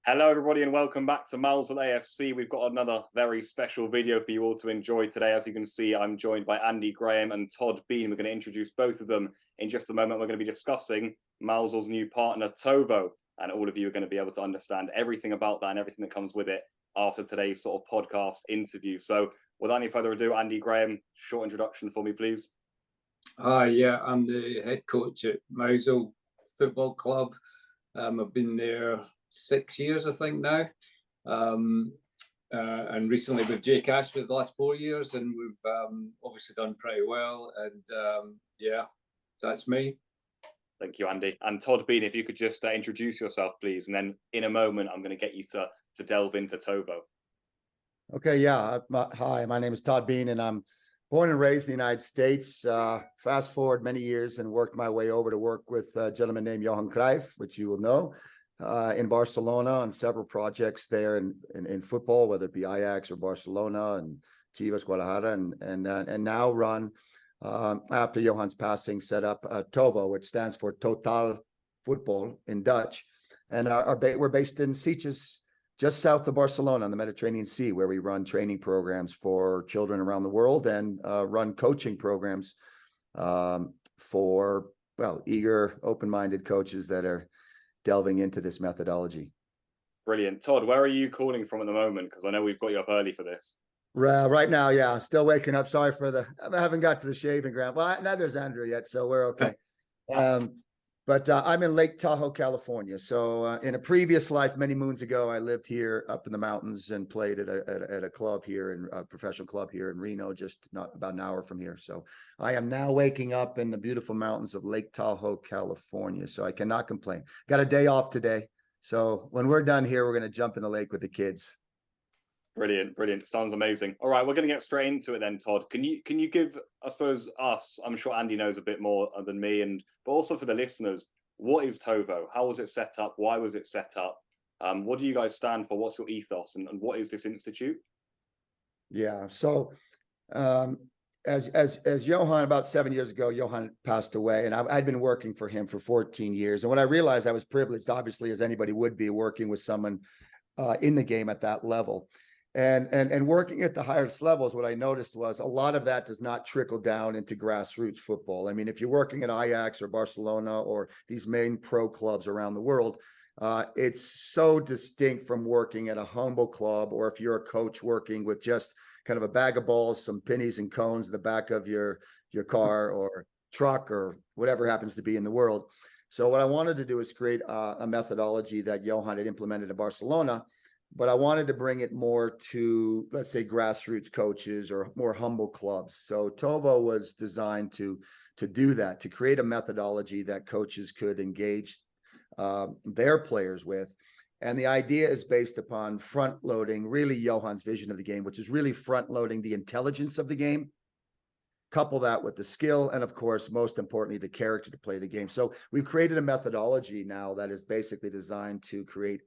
Hello, everybody, and welcome back to Mousehole AFC. We've got another very special video for you all to enjoy today. As you can see, I'm joined by Andy Graham and Todd Beane. We're going to introduce both of them in just a moment. We're going to be discussing Mousehole's new partner, Tovo, and all of you are going to be able to understand everything about that and everything that comes with it after today's sort of podcast interview. So without any further ado, Andy Graham, short introduction for me, please. Yeah, I'm the head coach at Mousehole Football Club. I've been there 6 years, I think now, and recently with Jake Ash for the last 4 years, and we've obviously done pretty well. And yeah, that's me. Thank you, Andy. And Todd Beane, if you could just introduce yourself, please, and then in a moment I'm going to get you to delve into Tovo. Okay, yeah. Hi, my name is Todd Beane, and I'm born and raised in the United States. Fast forward many years and worked my way over to work with a gentleman named Johan Cruijff, which you will know, in Barcelona on several projects there in football, whether it be Ajax or Barcelona and Chivas, Guadalajara, and now run, after Johan's passing, set up Tovo, which stands for Totaal Voetbaal in Dutch. And we're based in Sitges, just south of Barcelona on the Mediterranean Sea, where we run training programs for children around the world and run coaching programs for, well, eager, open-minded coaches that are delving into this methodology. Brilliant. Todd, where are you calling from at the moment? Because I know we've got you up early for this. Right now, yeah, still waking up. Sorry for I haven't got to the shaving ground. Well, neither's Andrew yet, so we're okay. But I'm in Lake Tahoe, California. So in a previous life, many moons ago, I lived here up in the mountains and played at a club here, in a professional club here in Reno, just not about an hour from here. So I am now waking up in the beautiful mountains of Lake Tahoe, California. So I cannot complain. Got a day off today. So when we're done here, we're going to jump in the lake with the kids. Brilliant. Sounds amazing. All right, we're going to get straight into it then, Todd. Can you give, I suppose, us, I'm sure Andy knows a bit more than me, but also for the listeners, what is Tovo? How was it set up? Why was it set up? What do you guys stand for? What's your ethos? And what is this institute? Yeah, so as Johan, about 7 years ago, Johan passed away, and I'd been working for him for 14 years. And when I realized I was privileged, obviously, as anybody would be, working with someone in the game at that level. And working at the highest levels, what I noticed was a lot of that does not trickle down into grassroots football. I mean, if you're working at Ajax or Barcelona or these main pro clubs around the world, it's so distinct from working at a humble club, or if you're a coach working with just kind of a bag of balls, some pennies and cones in the back of your car or truck or whatever happens to be in the world. So what I wanted to do is create a methodology that Johan had implemented in Barcelona, but I wanted to bring it more to, let's say, grassroots coaches or more humble clubs. So Tovo was designed to do that, to create a methodology that coaches could engage their players with. And the idea is based upon front loading, really Johan's vision of the game, which is really front loading the intelligence of the game. Couple that with the skill, and of course, most importantly, the character to play the game. So we've created a methodology now that is basically designed to create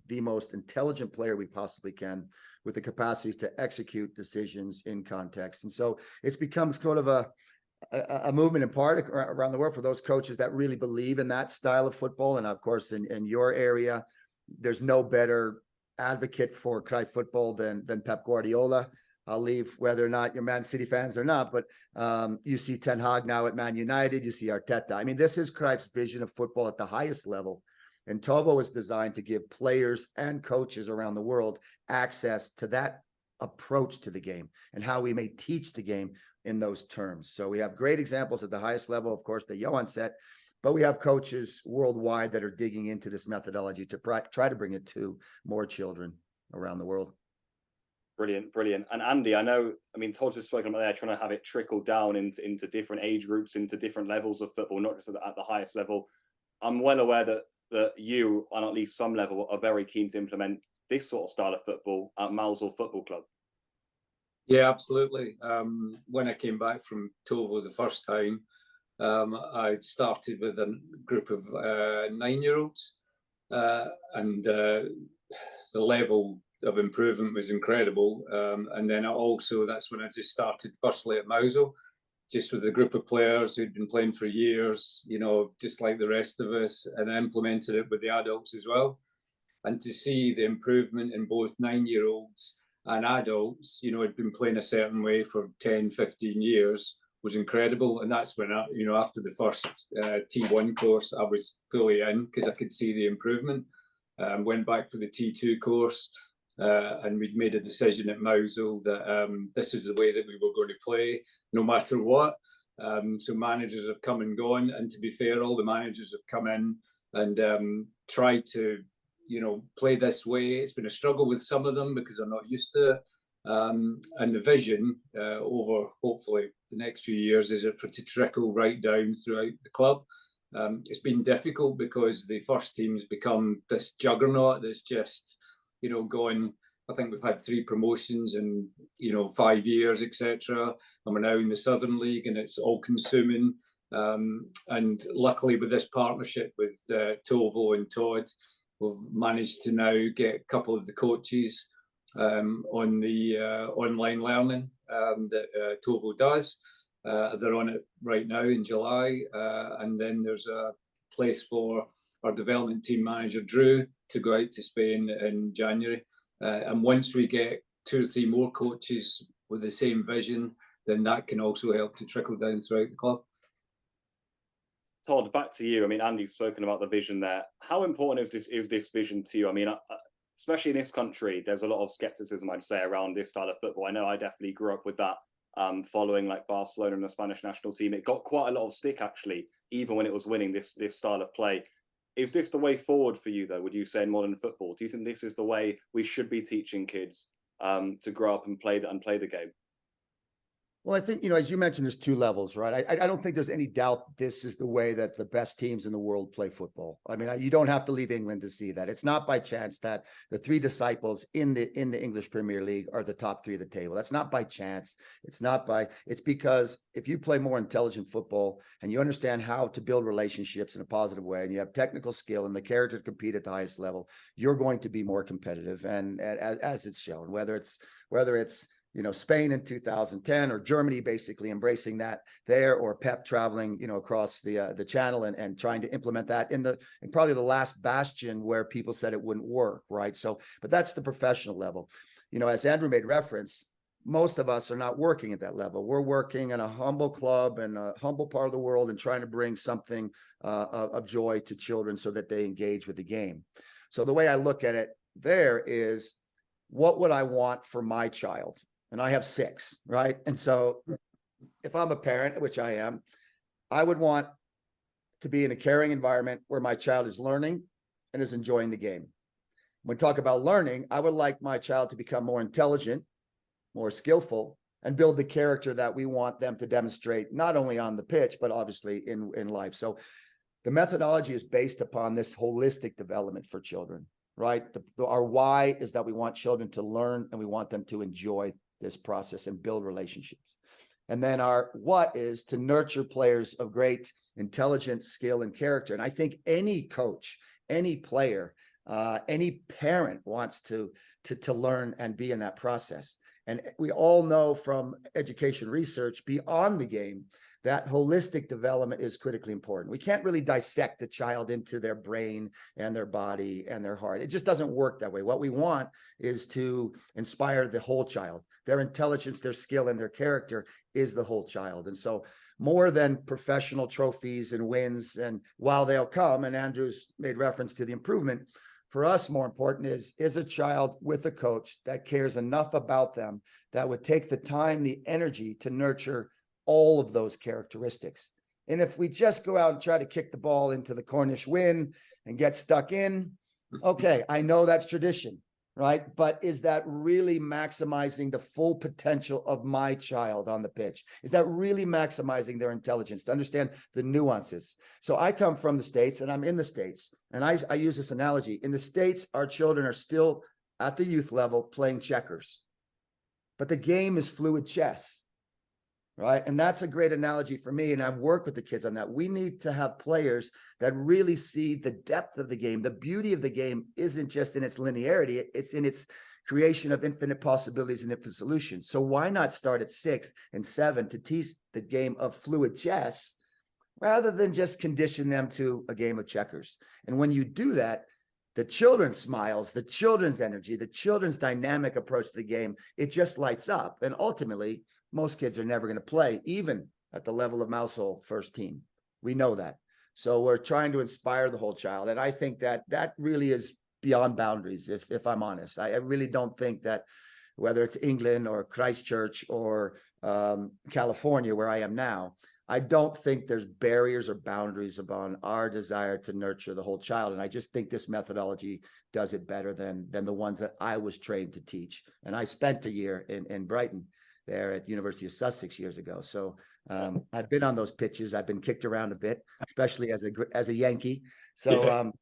the most intelligent player we possibly can, with the capacities to execute decisions in context. And so it's become sort of a movement in part around the world for those coaches that really believe in that style of football. And of course, in your area, there's no better advocate for Cruyff football than Pep Guardiola. I'll leave whether or not you're Man City fans or not, but you see Ten Hag now at Man United, you see Arteta. I mean, this is Cruyff's vision of football at the highest level. And Tovo is designed to give players and coaches around the world access to that approach to the game and how we may teach the game in those terms. So we have great examples at the highest level, of course, that Johan set, but we have coaches worldwide that are digging into this methodology to try to bring it to more children around the world. Brilliant. And Andy, I mean, Todd's just spoken about there, trying to have it trickle down into different age groups, into different levels of football, not just at the highest level. I'm well aware that you, on at least some level, are very keen to implement this sort of style of football at Mousehole Football Club. Yeah, absolutely. When I came back from Tovo the first time, I started with a group of 9-year-olds, and the level of improvement was incredible. And then that's when I just started firstly at Mousehole, just with a group of players who'd been playing for years, just like the rest of us, and I implemented it with the adults as well. and to see the improvement in both 9-year-olds and adults, had been playing a certain way for 10, 15 years was incredible. And that's when, after the first T1 course, I was fully in because I could see the improvement. Went back for the T2 course, and we'd made a decision at Mousehole that this is the way that we were going to play, no matter what. So managers have come and gone, and to be fair, all the managers have come in and tried to, play this way. It's been a struggle with some of them because they're not used to it. And the vision over hopefully the next few years is for it to trickle right down throughout the club. It's been difficult because the first team's become this juggernaut that's just, going. I think we've had 3 promotions in, 5 years, etc. And we're now in the Southern League, and it's all consuming. And luckily, with this partnership with Tovo and Todd, we've managed to now get a couple of the coaches on the online learning that Tovo does. They're on it right now in July, and then there's a place for our development team manager Drew to go out to Spain in January. And once we get 2 or 3 more coaches with the same vision, then that can also help to trickle down throughout the club. Todd, back to you. I mean, Andy's spoken about the vision there. How important is this vision to you? I mean, especially in this country, there's a lot of skepticism, I'd say, around this style of football. I know I definitely grew up with that. Following like Barcelona and the Spanish national team, it got quite a lot of stick actually, even when it was winning this style of play. Is this the way forward for you, though? Would you say in modern football? Do you think this is the way we should be teaching kids to grow up and play the game? Well, I think, as you mentioned, there's 2 levels, right? I don't think there's any doubt this is the way that the best teams in the world play football. I mean, you don't have to leave England to see that. It's not by chance that the 3 disciples in the English Premier League are the top 3 of the table. That's not by chance. It's because if you play more intelligent football and you understand how to build relationships in a positive way, and you have technical skill and the character to compete at the highest level, you're going to be more competitive. And as it's shown, whether it's Spain in 2010 or Germany basically embracing that there, or Pep traveling, across the channel and trying to implement that in probably the last bastion where people said it wouldn't work, right? So, but that's the professional level. As Andrew made reference, most of us are not working at that level. We're working in a humble club and a humble part of the world and trying to bring something of joy to children so that they engage with the game. So the way I look at it there is, what would I want for my child? And I have 6, right? And so if I'm a parent, which I am, I would want to be in a caring environment where my child is learning and is enjoying the game. When we talk about learning, I would like my child to become more intelligent, more skillful, and build the character that we want them to demonstrate, not only on the pitch, but obviously in life. So the methodology is based upon this holistic development for children, right? Our why is that we want children to learn and we want them to enjoy this process and build relationships. And then our what is to nurture players of great intelligence, skill, and character. And I think any coach, any player, any parent wants to learn and be in that process. And we all know from education research beyond the game that holistic development is critically important. We can't really dissect a child into their brain and their body and their heart. It just doesn't work that way. What we want is to inspire the whole child. Their intelligence, their skill, and their character is the whole child. And so more than professional trophies and wins, and while they'll come, and Andrew's made reference to the improvement, for us, more important is a child with a coach that cares enough about them that would take the time, the energy to nurture all of those characteristics. And if we just go out and try to kick the ball into the Cornish wind and get stuck in, okay, I know that's tradition, right? But is that really maximizing the full potential of my child on the pitch? Is that really maximizing their intelligence to understand the nuances? So I come from the States and I'm in the States, and I use this analogy. In the States, our children are still at the youth level playing checkers, but the game is fluid chess. Right. And that's a great analogy for me. And I've worked with the kids on that. We need to have players that really see the depth of the game. The beauty of the game isn't just in its linearity. It's in its creation of infinite possibilities and infinite solutions. So why not start at 6 and 7 to teach the game of fluid chess rather than just condition them to a game of checkers? And when you do that, the children's smiles, the children's energy, the children's dynamic approach to the game, it just lights up. And ultimately, most kids are never going to play, even at the level of Mousehole first team. We know that. So we're trying to inspire the whole child. And I think that that really is beyond boundaries, if I'm honest. I really don't think that whether it's England or Christchurch or California, where I am now, I don't think there's barriers or boundaries upon our desire to nurture the whole child. And I just think this methodology does it better than the ones that I was trained to teach. And I spent a year in Brighton there at University of Sussex years ago. So I've been on those pitches. I've been kicked around a bit, especially as a Yankee. So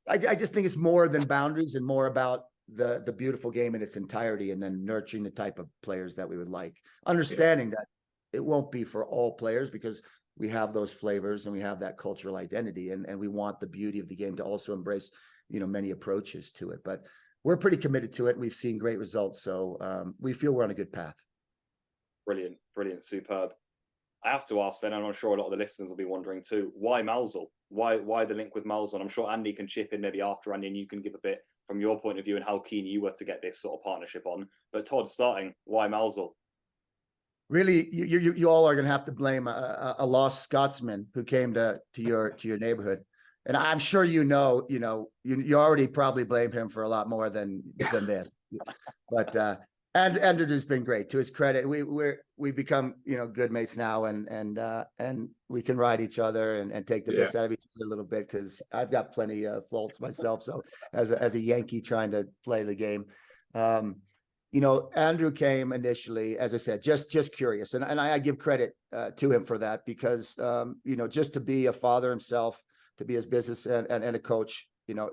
I just think it's more than boundaries and more about the beautiful game in its entirety, and then nurturing the type of players that we would like, understanding that it won't be for all players, because we have those flavors and we have that cultural identity, and we want the beauty of the game to also embrace, many approaches to it. But we're pretty committed to it. We've seen great results. So we feel we're on a good path. Brilliant, superb. I have to ask then, and I'm sure a lot of the listeners will be wondering too, why Mousehole? Why the link with Mousehole? And I'm sure Andy can chip in maybe after, Andy, and you can give a bit from your point of view and how keen you were to get this sort of partnership on. But Todd, starting, why Mousehole? Really, you all are going to have to blame a lost Scotsman who came to your neighborhood, and I'm sure you already probably blame him for a lot more than this. But and Andrew's been great. To his credit, we've become good mates now, and we can ride each other and take the best out of each other a little bit, because I've got plenty of faults myself. So as a Yankee trying to play the game. Andrew came initially, as I said, just curious. And I give credit to him for that, because, just to be a father himself, to be his business and a coach,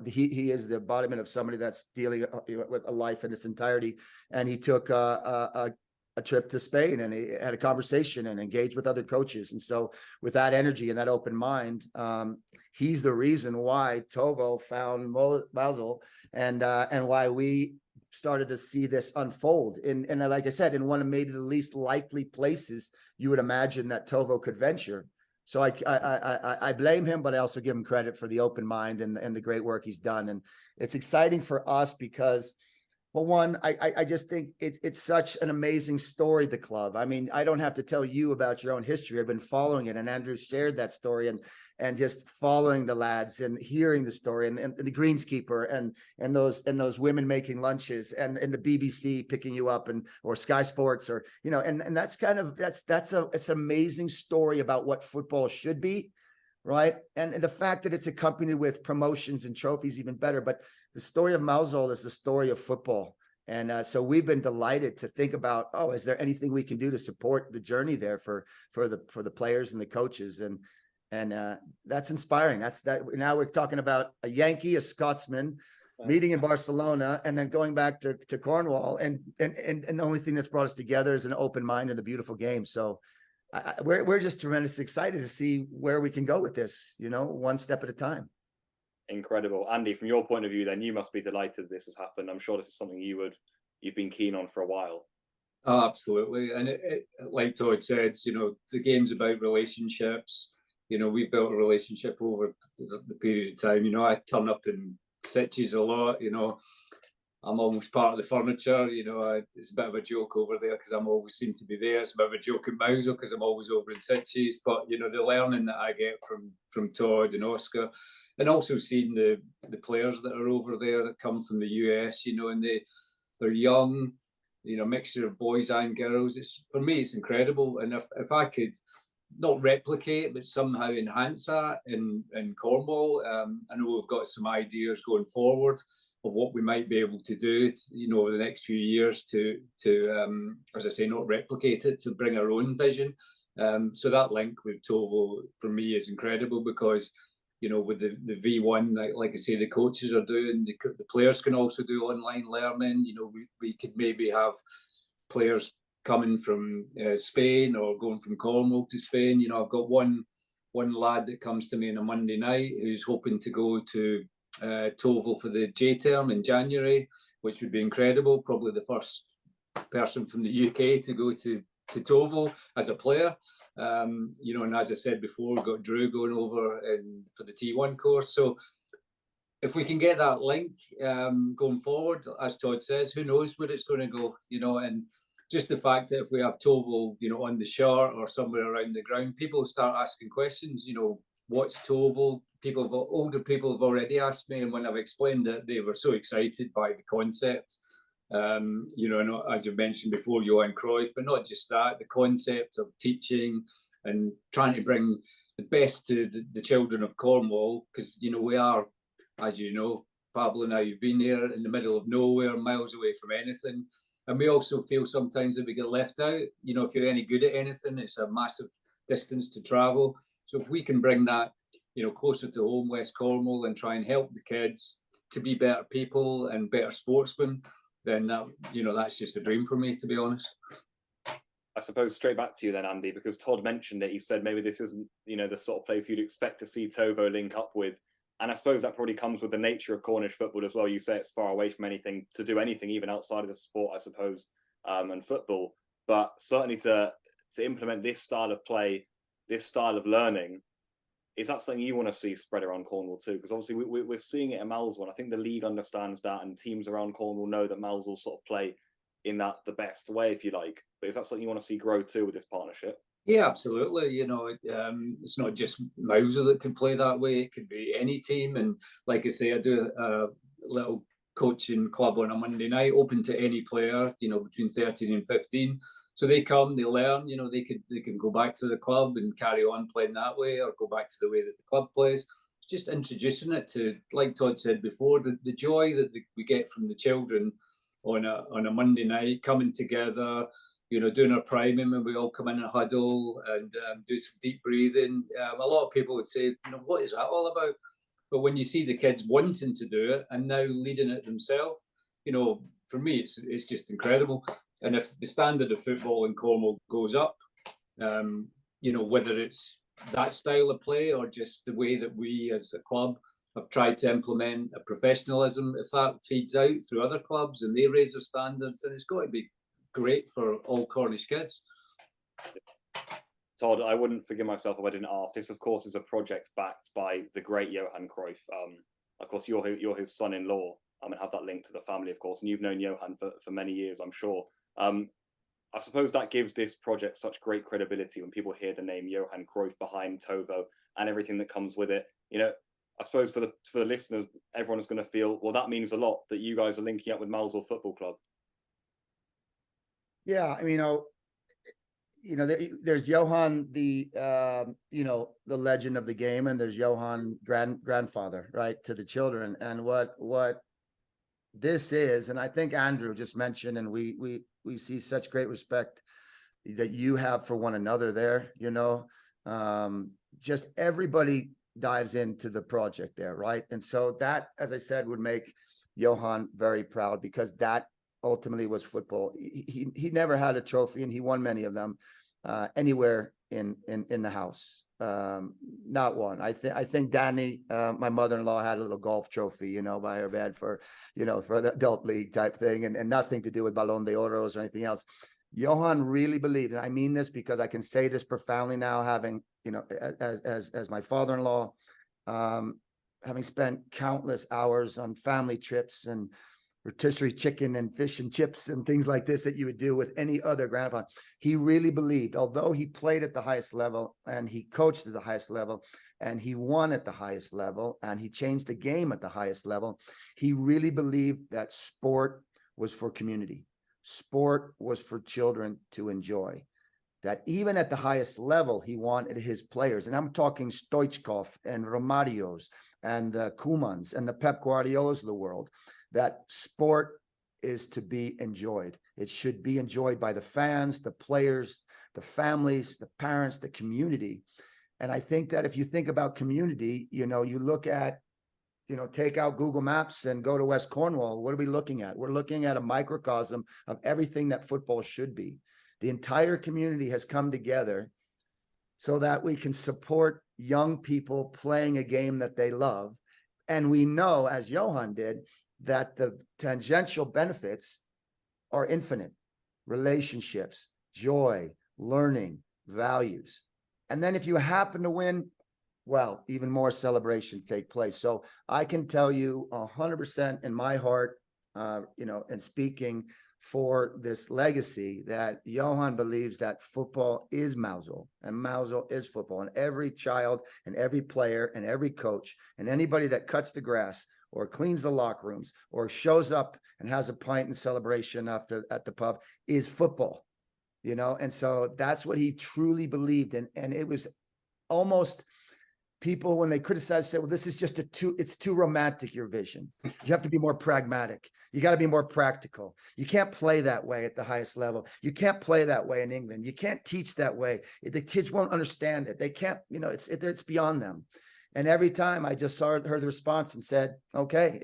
he is the embodiment of somebody that's dealing with a life in its entirety. And he took a trip to Spain, and he had a conversation and engaged with other coaches. And so with that energy and that open mind, he's the reason why Tovo found Mousehole, and why we started to see this unfold and like I said, in one of maybe the least likely places you would imagine that Tovo could venture. So I blame him, but I also give him credit for the open mind and the great work he's done. And it's exciting for us because, well, one, I just think it's such an amazing story, the club. I mean, I don't have to tell you about your own history. I've been following it, and Andrew shared that story, and just following the lads and hearing the story, and the greenskeeper and those women making lunches, and the BBC picking you up, or Sky Sports, or and that's kind of it's an amazing story about what football should be, right? And the fact that it's accompanied with promotions and trophies, even better. But the story of Mousehole is the story of football. And so we've been delighted to think about, is there anything we can do to support the journey there for the players and the coaches? And that's inspiring. Now we're talking about a Yankee, a Scotsman, meeting in Barcelona, and then going back to Cornwall. And the only thing that's brought us together is an open mind and the beautiful game. So we're just tremendously excited to see where we can go with this, one step at a time. Incredible. Andy, from your point of view, then, you must be delighted this has happened. I'm sure this is something you've been keen on for a while. Oh, absolutely. And it, like Todd said, the game's about relationships. We've built a relationship over the period of time. I turn up in sitches a lot. I'm almost part of the furniture. It's a bit of a joke over there because I'm always seem to be there. It's a bit of a joke in Mousehole because I'm always over in sitches. But the learning that I get from Todd and Oscar, and also seeing the players that are over there that come from the US, and they're young, mixture of boys and girls. For me, it's incredible. And if I could not replicate, but somehow enhance that in Cornwall, I know we've got some ideas going forward of what we might be able to do, over the next few years to as I say, not replicate it, to bring our own vision. So that link with Tovo for me is incredible because, with the V1, like I say, the coaches are doing, the players can also do online learning. We could maybe have players coming from Spain or going from Cornwall to Spain. I've got one lad that comes to me on a Monday night who's hoping to go to Tovo for the J term in January, which would be incredible. Probably the first person from the UK to go to Tovo as a player. And as I said before, we've got Drew going over for the T1 course. So if we can get that link going forward, as Todd says, who knows where it's going to go, and just the fact that if we have Tovo, on the shore or somewhere around the ground, people start asking questions, what's Tovo? Older people have already asked me, and when I've explained it, they were so excited by the concept. And as you mentioned before, Johan Cruyff, but not just that, the concept of teaching and trying to bring the best to the children of Cornwall, because, we are, as you know, Pablo, now you've been here in the middle of nowhere, miles away from anything. And we also feel sometimes that we get left out. If you're any good at anything, it's a massive distance to travel. So if we can bring that, closer to home, West Cornwall, and try and help the kids to be better people and better sportsmen, then that, that's just a dream for me, to be honest. I suppose straight back to you then, Andy, because Todd mentioned it. You said maybe this isn't, the sort of place you'd expect to see Tovo link up with. And I suppose that probably comes with the nature of Cornish football as well. You say it's far away from anything to do anything, even outside of the sport, I suppose, and football. But certainly to implement this style of play, this style of learning, is that something you want to see spread around Cornwall too? Because obviously we're seeing it in Mousehole. I think the league understands that, and teams around Cornwall know that Mousehole sort of play in that the best way, if you like. But is that something you want to see grow too with this partnership? Yeah, absolutely. It's not just Mousehole that can play that way. It could be any team. And like I say, I do a little coaching club on a Monday night, open to any player, between 13 and 15. So they come, they learn, they can go back to the club and carry on playing that way, or go back to the way that the club plays. It's just introducing it to, like Todd said before, the joy that we get from the children on a Monday night, coming together, doing our priming, and we all come in a huddle and do some deep breathing. A lot of people would say, what is that all about? But when you see the kids wanting to do it and now leading it themselves, for me, it's just incredible. And if the standard of football in Cornwall goes up, whether it's that style of play or just the way that we as a club have tried to implement a professionalism, if that feeds out through other clubs and they raise their standards, then it's got to be great for all Cornish kids. Todd, I wouldn't forgive myself if I didn't ask. This, of course, is a project backed by the great Johan Cruyff. Of course, you're his son-in-law, and have that link to the family, of course. And you've known Johan for many years, I'm sure. I suppose that gives this project such great credibility when people hear the name Johan Cruyff behind Tovo and everything that comes with it. I suppose for the listeners, everyone is going to feel, well, that means a lot that you guys are linking up with Mousehole Football Club. Yeah, there's Johan, the legend of the game, and there's Johan, grandfather, right, to the children. And what this is, and I think Andrew just mentioned, and we see such great respect that you have for one another there, just everybody dives into the project there, right? And so that, as I said, would make Johan very proud, because that ultimately was football. He never had a trophy, and he won many of them anywhere in the house. Not one. I think Danny, my mother-in-law, had a little golf trophy, by her bed for the adult league type thing, and nothing to do with Ballon d'Oros or anything else. Johan really believed, and I mean this because I can say this profoundly now, having, as my father-in-law, having spent countless hours on family trips and rotisserie chicken and fish and chips and things like this that you would do with any other grandfather. He really believed, although he played at the highest level and he coached at the highest level and he won at the highest level and he changed the game at the highest level, he really believed that sport was for community. Sport was for children to enjoy. That even at the highest level, he wanted his players, and I'm talking Stoichkov and Romarios and the Koemans and the Pep Guardiolas of the world, that sport is to be enjoyed. It should be enjoyed by the fans, the players, the families, the parents, the community. And I think that if you think about community, you look at, take out Google Maps and go to West Cornwall, what are we looking at? We're looking at a microcosm of everything that football should be. The entire community has come together so that we can support young people playing a game that they love. And we know, as Johan did, that the tangential benefits are infinite: relationships, joy, learning, values. And then if you happen to win well, even more celebration take place. So I can tell you 100% in my heart, and speaking for this legacy, that Johan believes that football is Mousehole and Mousehole is football, and every child and every player and every coach and anybody that cuts the grass or cleans the locker rooms or shows up and has a pint in celebration after at the pub is football, and so that's what he truly believed in. And it was almost, people, when they criticize, say, well, this is just it's too romantic, your vision. You have to be more pragmatic. You got to be more practical. You can't play that way at the highest level. You can't play that way in England. You can't teach that way. The kids won't understand it. They can't, it's beyond them. And every time I just heard the response and said, okay,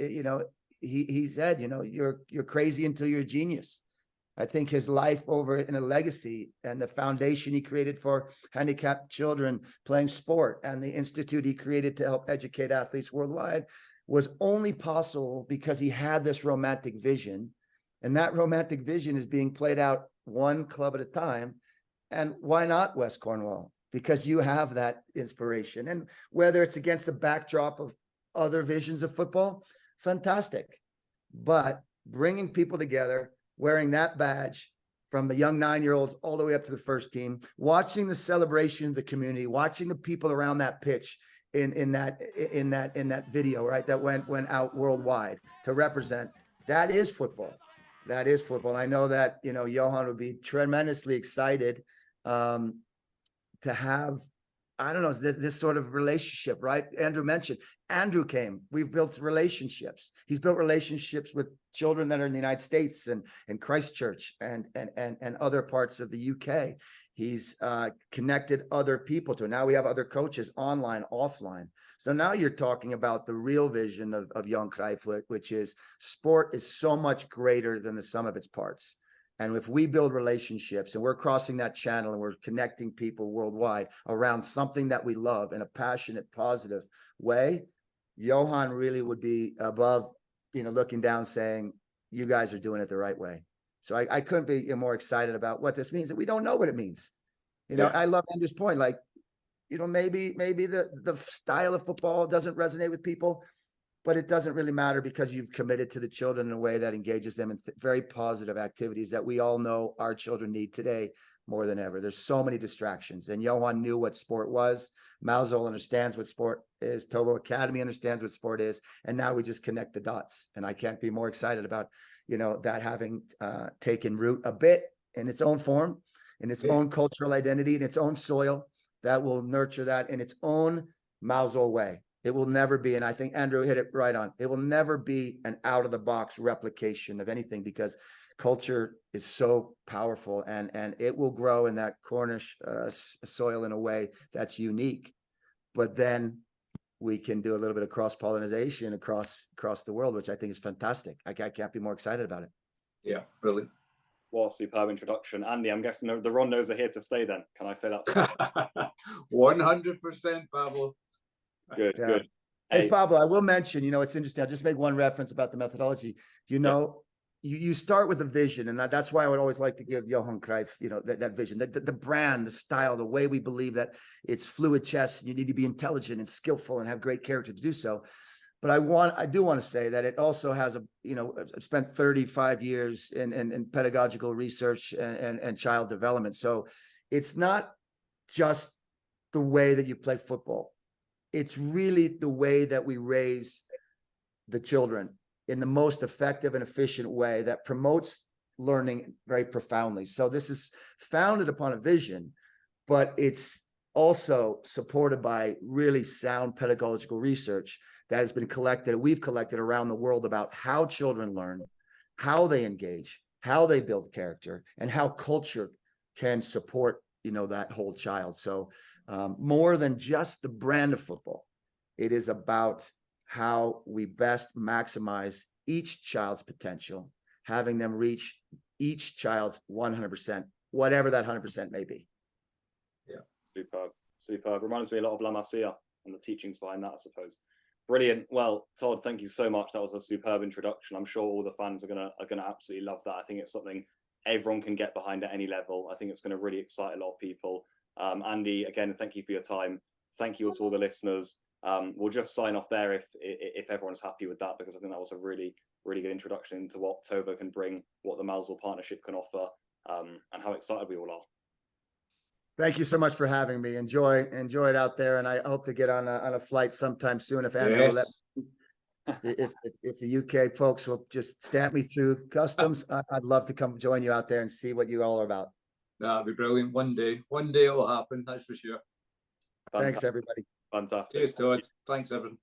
he said, you're crazy until you're a genius. I think his life over in a legacy and the foundation he created for handicapped children playing sport and the institute he created to help educate athletes worldwide was only possible because he had this romantic vision. And that romantic vision is being played out one club at a time. And why not West Cornwall? Because you have that inspiration. And whether it's against the backdrop of other visions of football, fantastic. But bringing people together, wearing that badge from the young 9-year-olds all the way up to the first team, watching the celebration of the community, watching the people around that pitch in that video, right, that went out worldwide to represent, that is football. That is football. And I know that, Johan would be tremendously excited to have, I don't know, this sort of relationship, right? Andrew mentioned, Andrew came, we've built relationships. He's built relationships with children that are in the United States and Christchurch and other parts of the UK. He's connected other people to it. Now we have other coaches online, offline. So now you're talking about the real vision of Johan Cruijff, which is sport is so much greater than the sum of its parts. And if we build relationships and we're crossing that channel and we're connecting people worldwide around something that we love in a passionate, positive way, Johan really would be above, looking down saying, you guys are doing it the right way. So I couldn't be more excited about what this means. And we don't know what it means. I love Andrew's point. Like, maybe the style of football doesn't resonate with people, but it doesn't really matter because you've committed to the children in a way that engages them in very positive activities that we all know our children need today more than ever. There's so many distractions, and Johan knew what sport was. Mousehole understands what sport is. Tovo Academy understands what sport is. And now we just connect the dots. And I can't be more excited about, that having taken root a bit in its own form, in its own cultural identity, in its own soil that will nurture that in its own Mousehole way. It will never be, and I think Andrew hit it right on, it will never be an out-of-the-box replication of anything because culture is so powerful and it will grow in that Cornish soil in a way that's unique. But then we can do a little bit of cross-pollination across the world, which I think is fantastic. I can't be more excited about it. Yeah, brilliant. What a superb introduction. Andy, I'm guessing the Rondos are here to stay then. Can I say that? 100%, Pablo. Good, Yeah. good. Hey, Pablo, I will mention, it's interesting. I'll just make one reference about the methodology. You start with a vision, and that's why I would always like to give Johan Cruyff, that vision, the brand, the style, the way we believe that it's fluid chess. You need to be intelligent and skillful and have great character to do so. But I do want to say that it also has I've spent 35 years in pedagogical research and child development. So it's not just the way that you play football. It's really the way that we raise the children in the most effective and efficient way that promotes learning very profoundly. So this is founded upon a vision, but it's also supported by really sound pedagogical research that has been we've collected around the world about how children learn, how they engage, how they build character, and how culture can support that whole child. So more than just the brand of football, it is about how we best maximize each child's potential, having them reach each child's 100%, whatever that 100% may be. Yeah, superb. Reminds me a lot of La Masia and the teachings behind that, I suppose. Brilliant. Well, Todd, thank you so much. That was a superb introduction. I'm sure all the fans are gonna absolutely love that. I think it's something everyone can get behind at any level. I think it's going to really excite a lot of people. Andy, again, thank you for your time. Thank you to all the listeners. We'll just sign off there if everyone's happy with that, because I think that was a really good introduction into what Tovo can bring, what the Mousehole partnership can offer, and how excited we all are. Thank you so much for having me. Enjoy it out there, and I hope to get on a flight sometime soon if Andrew will let me. If the UK folks will just stamp me through customs, I'd love to come join you out there and see what you all are about. That'd be brilliant. One day it will happen. That's for sure. Fantastic. Thanks, everybody. Fantastic. Cheers, Todd. Thanks, everyone.